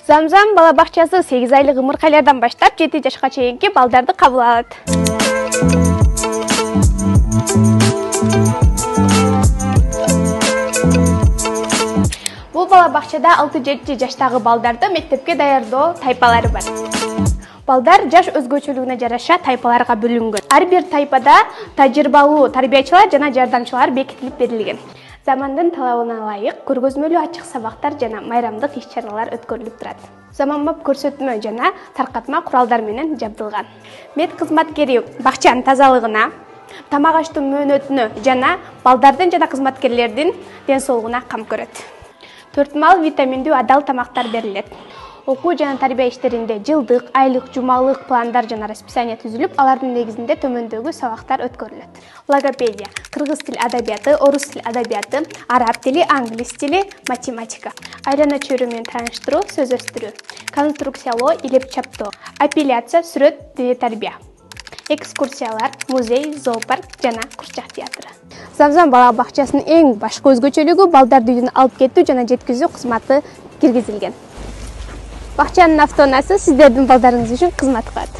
Замзам бала бакчасы 8 айлык ымыркайлардан баштап 7 жашка чейинки балдарды кабыл алат. Бул бала бакчада 6-7 жаштагы балдарды мектепке даярдоо тайпалары бар. Балдар жаш өзгөчөлүгүнө жараша тайпаларга бөлүнгөн. Ар бир тайпада тажрыйбалуу тарбиячылар жана жардамчылар бекитилип берилген. Замандын талабына ылайык көргөзмөлүү ачык сабактар жана майрамдык иш-чаралар өткөрүлүп турат. Заманбап көрсөтмө жана таркатма куралдар менен жабдылган. Мед кызматкери бакчанын тазалыгына, тамак аштын мөөнөтүнө жана балдардын жана кызматкерлердин ден соолугуна кам көрөт. 4 мал витаминдүү адал тамактар берилет. Окуу жана тарбия иштеринде жылдык, айлык, жумалык пландар жана расписание түзүлүп, алардын негизинде төмөндөгү сабактар өткөрүлөт. Логопедия, кыргыз тил адабияты, орус тил адабияты, араб тили, англис тили, математика, айлана чөйрө менен тааныштыруу, сөз өстүрүү, конструкциялоо, илеп чаптоо, апелляция, сүрөт, диний тарбия, экскурсиялар, музей, зоопарк жана курчак театры. Замзам бала бакчасынын эң башкы өзгөчөлүгү балдарды үйдөн алып кетүү жана жеткизүү кызматы киргизилген. Бакчанын автоунасы сиздердин балдарыңыз үчүн кызмат кылат.